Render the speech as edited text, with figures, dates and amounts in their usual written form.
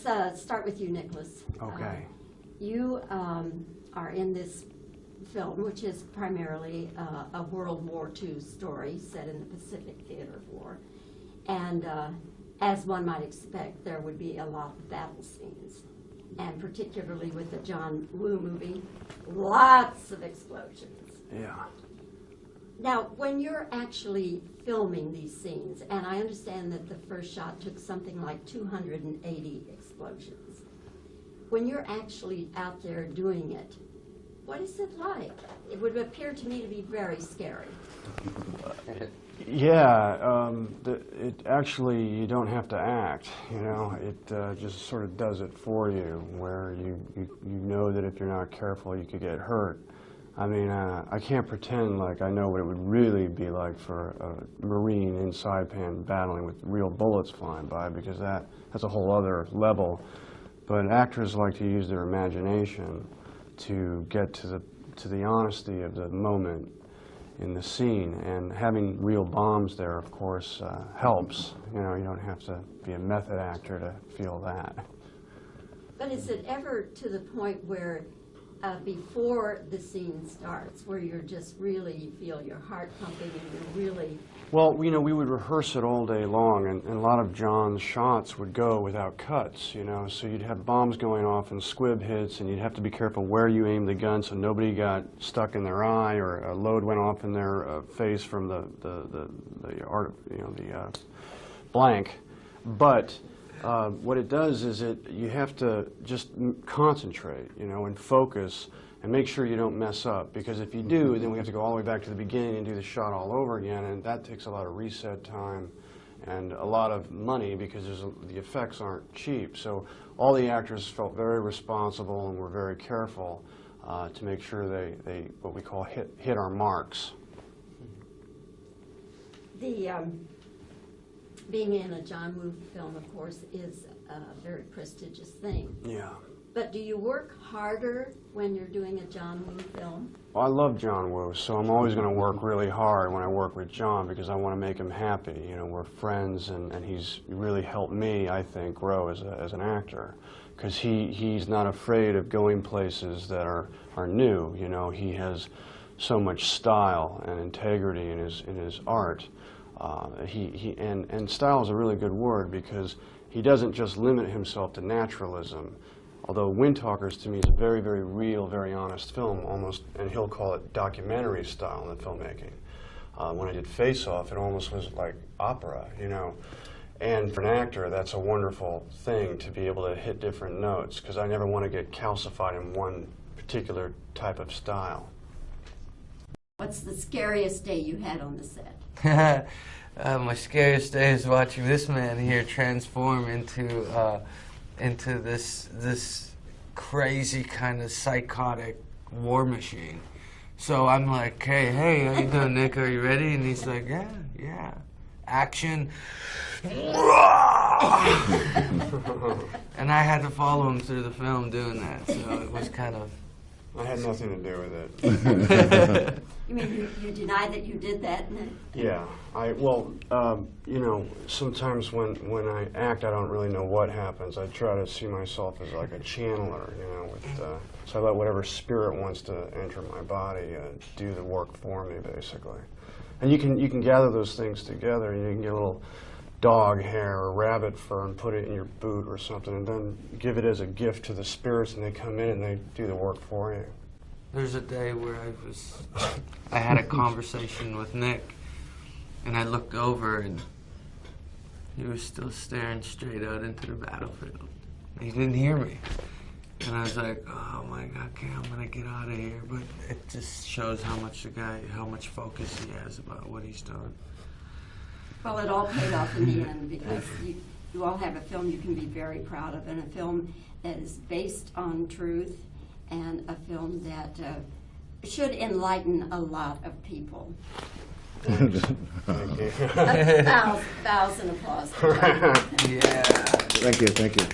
let's start with you, Nicholas. Okay. You are in this film, which is primarily a World War II story set in the Pacific Theater of War. And as one might expect, there would be a lot of battle scenes. And particularly with the John Woo movie, lots of explosions. Yeah. Now, when you're actually filming these scenes, and I understand that the first shot took something like 280 explosions, when you're actually out there doing it, what is it like? It would appear to me to be very scary. Yeah, it actually, you don't have to act, you know, it just sort of does it for you, where you know that if you're not careful you could get hurt. I mean, I can't pretend like I know what it would really be like for a Marine in Saipan battling with real bullets flying by, because that's a whole other level. But actors like to use their imagination to get to the honesty of the moment in the scene, and having real bombs there, of course, helps. You know, you don't have to be a method actor to feel that. But is it ever to the point where before the scene starts, where you're just really, you feel your heart pumping and you're really... Well, you know, we would rehearse it all day long, and a lot of John's shots would go without cuts, you know, so you'd have bombs going off and squib hits, and you'd have to be careful where you aimed the gun so nobody got stuck in their eye or a load went off in their face from the blank. But what it does is you have to just concentrate, you know, and focus and make sure you don't mess up, because if you do, then we have to go all the way back to the beginning and do the shot all over again, and that takes a lot of reset time and a lot of money, because the effects aren't cheap. So all the actors felt very responsible and were very careful to make sure they what we call hit our marks. The being in a John Woo film, of course, is a very prestigious thing. Yeah. But do you work harder when you're doing a John Woo film? Well, I love John Woo, so I'm always going to work really hard when I work with John, because I want to make him happy. You know, we're friends, and he's really helped me, I think, grow as an actor, because he's not afraid of going places that are new. You know, he has so much style and integrity in his art. And style is a really good word, because he doesn't just limit himself to naturalism. Although Windtalkers, to me, is a very, very real, very honest film, almost, and he'll call it documentary style in the filmmaking. When I did Face Off, it almost was like opera, you know. And for an actor, that's a wonderful thing, to be able to hit different notes, because I never want to get calcified in one particular type of style. What's the scariest day you had on the set? My scariest day is watching this man here transform into this crazy kind of psychotic war machine. So I'm like, hey, how you doing, Nick? Are you ready? And he's like, yeah. Action. And I had to follow him through the film doing that, so it was kind of... I had nothing to do with it. You mean you deny that you did that, Nick? Yeah. You know, sometimes when I act, I don't really know what happens. I try to see myself as like a channeler, you know, so I let whatever spirit wants to enter my body do the work for me, basically. And you can gather those things together, and you can get a little dog hair or rabbit fur and put it in your boot or something, and then give it as a gift to the spirits, and they come in and they do the work for you. There's a day where I had a conversation with Nick, and I looked over, and he was still staring straight out into the battlefield. He didn't hear me. And I was like, oh my God, okay, I'm gonna get out of here. But it just shows how much focus he has about what he's doing. Well, it all paid off in the end, because you all have a film you can be very proud of, and a film that is based on truth, and a film that should enlighten a lot of people. Thank you. A thousand applause. Yeah. Thank you.